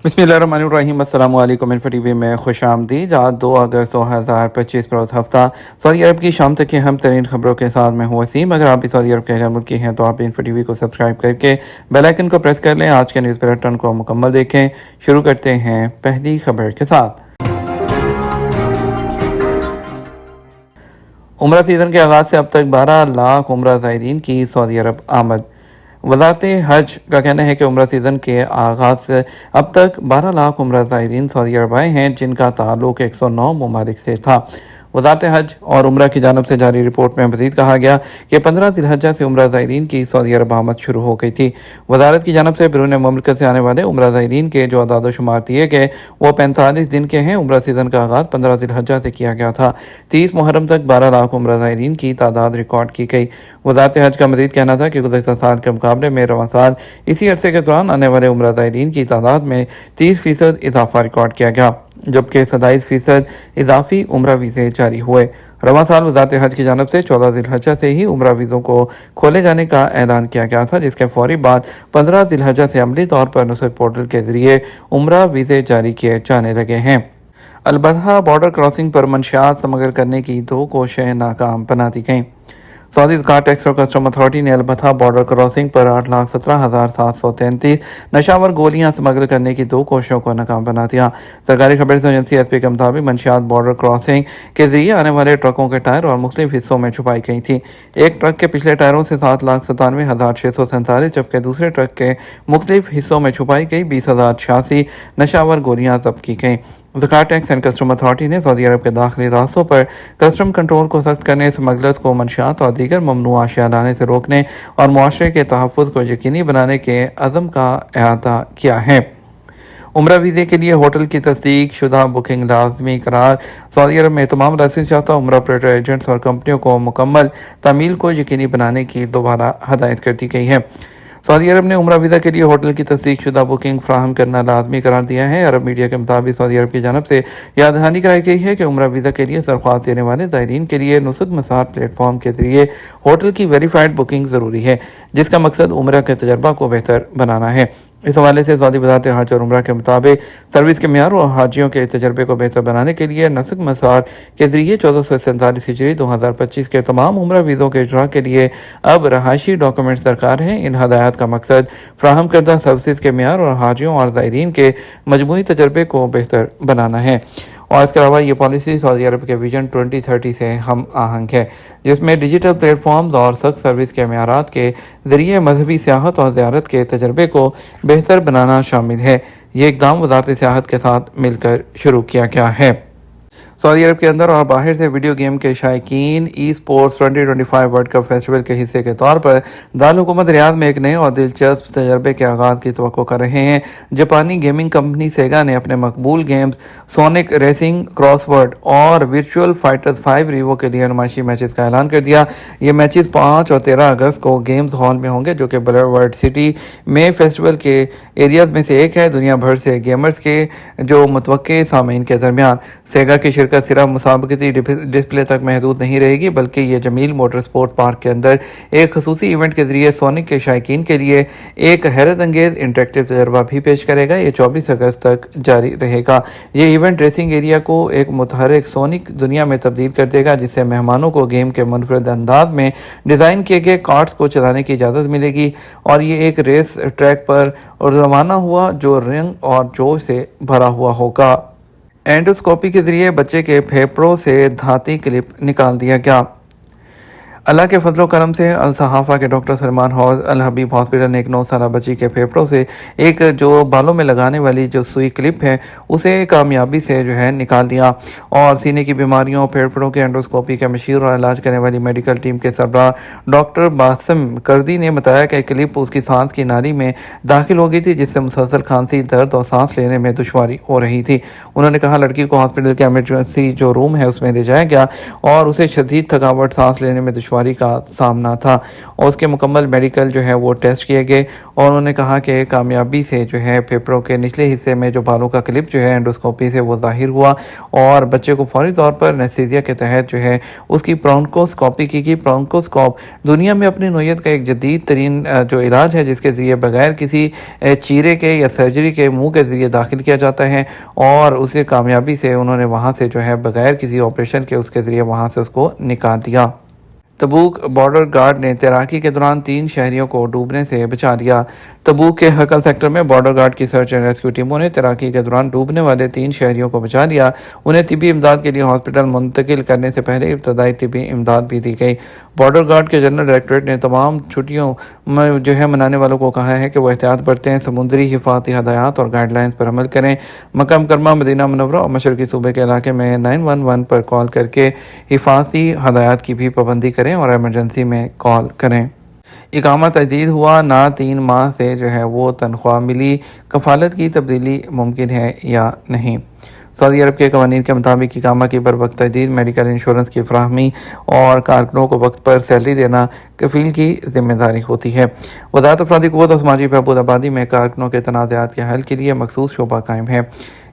बिस्मिल्लाहिर्रहमानिर्रहीम। अस्सलाम वालेकुम। इन्फो टीवी में खुश आमदीद। आज 2 अगस्त 2025 रोज़ हफ्ता सऊदी अरब की शाम तक की अहम तरीन खबरों के साथ मैं हूँ वसीम। अगर आप भी सऊदी अरब के गैर मुल्की हैं तो आप इन्फो टीवी को सब्सक्राइब करके बेल आइकन को प्रेस कर लें। आज के न्यूज़ बुलेटिन को मुकम्मल देखें। शुरू करते हैं पहली खबर के साथ। उम्रा सीज़न के आगाज़ से अब तक 12 लाख उम्रा ज़ायरीन की सऊदी अरब आमद। वज़ारत हज का कहना है कि उम्रा सीज़न के आगाज़ से अब तक 12 लाख उम्रा ज़ायरीन सऊदी अरब आए हैं, जिनका ताल्लुक़ 109 ममालिक से था। वज़ारत हज और उम्रा की जानब से जारी रिपोर्ट में मज़ीद कहा गया कि 15 ज़िलहज्जा से उम्रा ज़ायरीन की सऊदी अरब आमद शुरू हो गई थी। वज़ारत की जानब से बैरून मुल्क से आने वाले उम्रा ज़ायरीन के जो अदाद शुमार दिए गए वो 45 दिन के हैं। उम्रा सीज़न का आगाज़ 15 ज़िलहज्जा से किया गया था। 30 मुहर्रम तक 12 लाख उम्रा ज़ायरीन की तादाद रिकॉर्ड की गई। वज़ारत हज का मज़ीद कहना था कि गुज़श्ता साल के मुकाबले में रवां साल इसी अरसे के दौरान आने वाले उम्रा ज़ायरीन की तादाद में 30% इजाफा रिकॉर्ड किया गया, जबकि 27% इजाफी उम्रा वीज़े जारी हुए। रवां साल वज़ारत हज की जानब से 14 ज़िलहज्जा से ही उम्रा वीज़ों को खोले जाने का ऐलान किया गया था, जिसके फौरी बाद 15 ज़िलहज्जा से अमली तौर पर नुसरत पोर्टल के ज़रिए उम्रा वीज़े जारी किए जाने लगे हैं। अलबत्ता बॉर्डर क्रॉसिंग पर मंशियात स्मगल करने की 2 कोशिशें नाकाम बना दी गईं। सऊदी ज़कात टैक्स और कस्टम अथॉरिटी ने अलबत्ता बॉर्डर क्रॉसिंग पर 8,17,733 नशावर गोलियां स्मगल करने की 2 कोशिशों को नाकाम बना दिया। सरकारी खबर एजेंसी एसपी के मुताबिक मंशियात बॉर्डर क्रॉसिंग के जरिए आने वाले ट्रकों के टायर और मुख्तलिफ हिस्सों में छुपाई गई थी। एक ट्रक के पिछले टायरों से 7,97,647, जबकि दूसरे ट्रक के मुख्तलिफ हिस्सों में छुपाई गई 20,086 नशावर गोलियां जब्त की गईं। ज़कात टैक्स एंड कस्टम अथॉरिटी ने सऊदी अरब के दाखिली रास्तों पर कस्टम कंट्रोल को सख्त करने, स्मगलर्स को मंशियात और दीगर ममनू अशिया लाने से रोकने और मुआशरे के तहफ़्फ़ुज़ को यकीनी बनाने के अज़म का अहाता किया है। उम्रा वीज़े के लिए होटल की तस्दीक शुदा बुकिंग लाजमी करार। सऊदी अरब में तमाम लाइसेंस याफ्ता उम्रा ऑपरेटर एजेंट्स और कंपनियों को मुकम्मल तामील को यकीनी बनाने की दोबारा हदायत कर दी गई है। सऊदी अरब ने उम्रा वीज़ा के लिए होटल की तस्दीक शुदा बुकिंग फ्राहम करना लाजमी करार दिया है। अरब मीडिया के मुताबिक सऊदी अरब की जानब से यह दहानी कराई गई है कि उम्रा वीज़ा के लिए दरख्वास्त देने वाले ज़ायरीन के लिए नुसक मसार प्लेटफॉर्म के जरिए होटल की वेरीफाइड बुकिंग ज़रूरी है, जिसका मकसद उम्रा के तजर्बा को बेहतर बनाना है। इस हवाले से सऊदी वज़ारत हज और उम्रा के मुताबिक सर्विस के म्यार और हाजियों के तजर्बे को बेहतर बनाने के लिए नसक मसार के जरिए 1447 हिजरी 2025 के तमाम उम्रा वीज़ों के इजरा के लिए अब रहायशी डॉक्यूमेंट्स दरकार हैं। इन हदायत का मकसद फ्राहम करदा सर्विस के म्यार और हाजियों और ज़ायरीन के मजमूई तजर्बे को बेहतर बनाना है। और इसके अलावा ये पॉलिसी सऊदी अरब के विजन 2030 से हम आहंग है, जिसमें डिजिटल प्लेटफॉर्म्स और सख्त सर्विस के म्यारात के ज़रिए मजहबी सियाहत और ज़ियारत के तजर्बे को बेहतर बनाना शामिल है। ये इक़दाम वज़ारत सियाहत के साथ मिलकर शुरू किया गया है। सऊदी अरब के अंदर और बाहर से वीडियो गेम के शायकीन esports 2025 world cup festival के हिस्से के तौर पर दारुल हुकूमत रियाद में एक नए और दिलचस्प तजर्बे के आगाज़ की तवक्को कर रहे हैं। जापानी गेमिंग कंपनी सेगा ने अपने मकबूल गेम्स सोनिक रेसिंग, क्रॉसवर्ड और वर्चुअल फाइटर्स 5 रीवो के लिए नुमाइशी मैचेस का ऐलान कर दिया। ये मैचेस 5 और 13 अगस्त को गेम्स हॉल में होंगे, जो कि बुलेवर्ड सिटी में फेस्टिवल के एरियाज में से एक है। दुनिया भर से गेमर्स के जो मुतवक्के सामीन के दरमियान सेगा की शिरकत सिर्फ मुसाबकती डिस्प्ले तक महदूद नहीं रहेगी, बल्कि ये जमील मोटर स्पोर्ट पार्क के अंदर एक खसूसी इवेंट के जरिए सोनिक के शायकीन के लिए एक हैरत अंगेज इंटरेक्टिव तजर्बा भी पेश करेगा। ये 24 अगस्त तक जारी रहेगा। ये इवेंट रेसिंग एरिया को एक मुतहरक सोनिक दुनिया में तब्दील कर देगा, जिससे मेहमानों को गेम के मुनफरद अंदाज में डिज़ाइन किए गए कार्ट्स को चलाने की इजाज़त मिलेगी। और ये एक रेस ट्रैक पर रवाना हुआ जो रंग और जोश से भरा हुआ होगा। एंडोस्कोपी के जरिए बच्चे के फेफड़ों से धाती क्लिप निकाल दिया गया। अल्लाह के फजलो करम से अल सहाफ़ा के डॉक्टर सलमान अल हबीब हॉस्पिटल ने एक 9 साला बच्ची के फेफड़ों से एक जो बालों में लगाने वाली जो सुई क्लिप है उसे कामयाबी से जो है निकाल दिया। और सीने की बीमारियों, फेफड़ों के एंडोस्कोपी के मशहूर और इलाज करने वाली मेडिकल टीम के सरबराह डॉक्टर बासिम कर्दी ने बताया कि क्लिप उसकी सांस की नाली में दाखिल हो गई थी, जिससे मुसलसल खांसी, दर्द और सांस लेने में दुश्वारी हो रही थी। उन्होंने कहा लड़की को हॉस्पिटल के एमरजेंसी जो रूम है उसमें ले जाया गया और उसे शदीद थकावट, सांस लेने में दुश्वारी دشواری کا سامنا تھا اور اس کے مکمل میڈیکل جو ہے وہ ٹیسٹ کیے گئے اور انہوں نے کہا کہ کامیابی سے جو ہے پھیپھڑوں کے نچلے حصے میں جو بالوں کا کلپ جو ہے اینڈوسکوپی سے وہ ظاہر ہوا اور بچے کو فوری طور پر انستھیزیا کے تحت جو ہے اس کی برونکوسکوپی کی گئی۔ برونکوسکوپ دنیا میں اپنی نوعیت کا ایک جدید ترین جو علاج ہے جس کے ذریعے بغیر کسی چیرے کے یا سرجری کے منہ کے ذریعے داخل کیا جاتا ہے اور اسے کامیابی سے انہوں نے وہاں سے جو ہے بغیر کسی آپریشن کے اس کے ذریعے وہاں سے اس کو نکال دیا۔ تبوک بارڈر گارڈ نے تیراکی کے دوران 3 شہریوں کو ڈوبنے سے بچا لیا۔ تبوک کے حقل سیکٹر میں بارڈر گارڈ کی سرچ اینڈ ریسکیو ٹیموں نے تیراکی کے دوران ڈوبنے والے 3 شہریوں کو بچا لیا۔ انہیں طبی امداد کے لیے ہاسپٹل منتقل کرنے سے پہلے ابتدائی طبی امداد بھی دی گئی۔ بارڈر گارڈ کے جنرل ڈائریکٹریٹ نے تمام چھٹیوں میں جو ہے منانے والوں کو کہا ہے کہ وہ احتیاط برتیں، سمندری حفاظتی ہدایات اور گائیڈ لائنز پر عمل کریں۔ مکہ مکرمہ، مدینہ منورہ اور مشرقی صوبے کے علاقے میں 911 پر کال کر کے حفاظتی ہدایات کی بھی پابندی کریں اور ایمرجنسی میں کال کریں۔ اقامہ تجدید ہوا، نہ 3 ماہ سے جو ہے وہ تنخواہ ملی، کفالت کی تبدیلی ممکن ہے یا نہیں؟ سعودی عرب کے قوانین کے مطابق اقامہ کی بروقت تجدید، میڈیکل انشورنس کی فراہمی اور کارکنوں کو وقت پر سیلری دینا کفیل کی ذمہ داری ہوتی ہے۔ وزارت افرادی قوت اور سماجی بہبود آبادی میں کارکنوں کے تنازعات کے حل کے لیے مخصوص شعبہ قائم ہے۔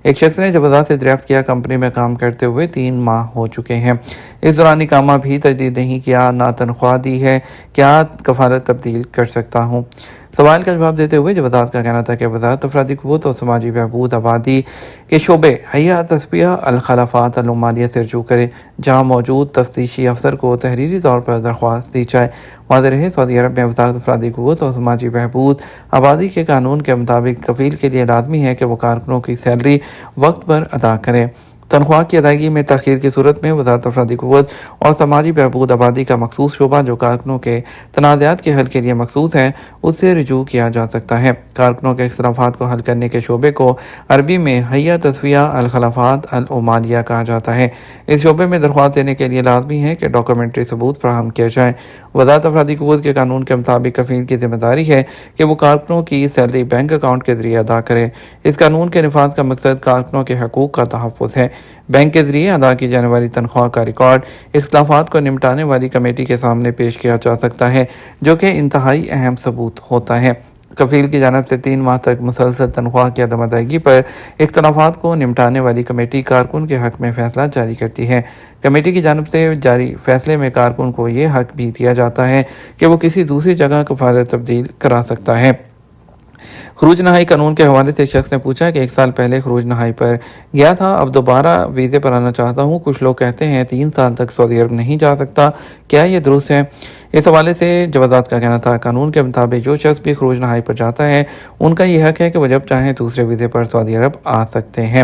ایک شخص نے جب وزارت سے دریافت کیا کمپنی میں کام کرتے ہوئے 3 ماہ ہو چکے ہیں، اس دوران اقامہ بھی تجدید نہیں کیا، نہ تنخواہ دی ہے، کیا کفالت تبدیل کر سکتا ہوں؟ سوال کا جواب دیتے ہوئے وزارت کا کہنا تھا کہ وزارت افرادی قوت اور سماجی بہبود آبادی کے شعبے حیہ تصفیہ الخلافات المالیہ سے رجوع کرے، جہاں موجود تفتیشی افسر کو تحریری طور پر درخواست دی جائے۔ واضح رہے، سعودی عرب میں وزارت افرادی قوت اور سماجی بہبود آبادی کے قانون کے مطابق کفیل کے لیے لازمی ہے کہ وہ کارکنوں کی سیلری وقت پر ادا کرے۔ تنخواہ کی ادائیگی میں تاخیر کی صورت میں وزارت افرادی قوت اور سماجی بہبود آبادی کا مخصوص شعبہ جو کارکنوں کے تنازعات کے حل کے لیے مخصوص ہے، اس سے رجوع کیا جا سکتا ہے۔ کارکنوں کے اختلافات کو حل کرنے کے شعبے کو عربی میں حیہ تصفیہ الخلافات المالیہ کہا جاتا ہے۔ اس شعبے میں درخواست دینے کے لیے لازمی ہے کہ ڈاکومنٹری ثبوت فراہم کیا جائے۔ وزارت افرادی قوت کے قانون کے مطابق کفیل کی ذمہ داری ہے کہ وہ کارکنوں کی سیلری بینک اکاؤنٹ کے ذریعے ادا کرے۔ اس قانون کے نفاذ کا مقصد کارکنوں کے حقوق کا تحفظ ہے۔ بینک کے ذریعے ادا کی جانے والی تنخواہ کا ریکارڈ اختلافات کو نمٹانے والی کمیٹی کے سامنے پیش کیا جا سکتا ہے، جو کہ انتہائی اہم ثبوت ہوتا ہے۔ کفیل کی جانب سے 3 ماہ تک مسلسل تنخواہ کی عدم ادائیگی پر اختلافات کو نمٹانے والی کمیٹی کارکن کے حق میں فیصلہ جاری کرتی ہے۔ کمیٹی کی جانب سے جاری فیصلے میں کارکن کو یہ حق بھی دیا جاتا ہے کہ وہ کسی دوسری جگہ کفالت تبدیل کرا سکتا ہے۔ خروج نہائی قانون کے حوالے سے ایک شخص نے پوچھا کہ 1 سال پہلے خروج نہائی پر گیا تھا، اب دوبارہ ویزے پر آنا چاہتا ہوں، کچھ لوگ کہتے ہیں 3 سال تک سعودی عرب نہیں جا سکتا، کیا یہ درست ہے؟ اس حوالے سے وزارت کا کہنا تھا قانون کے مطابق جو شخص بھی خروج نہائی پر جاتا ہے ان کا یہ حق ہے کہ وہ جب چاہیں دوسرے ویزے پر سعودی عرب آ سکتے ہیں،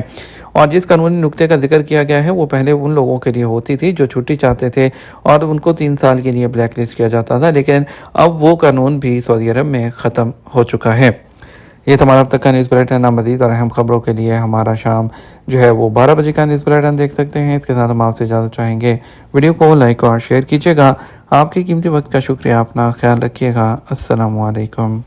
اور جس قانونی نکتے کا ذکر کیا گیا ہے وہ پہلے ان لوگوں کے لیے ہوتی تھی جو چھٹی چاہتے تھے اور ان کو 3 سال کے لیے بلیک لسٹ کیا جاتا تھا، لیکن اب وہ قانون بھی سعودی عرب میں ختم ہو چکا ہے۔ یہ تمہارا اب تک کا نیوز بلیٹن ہے۔ مزید اور اہم خبروں کے لیے ہمارا شام جو ہے وہ 12 بجے کا نیوز بلیٹن دیکھ سکتے ہیں۔ اس کے ساتھ ہم آپ سے اجازت چاہیں گے، ویڈیو کو لائک اور شیئر کیجیے گا۔ آپ کے قیمتی وقت کا شکریہ، اپنا خیال رکھیے گا۔ السلام علیکم۔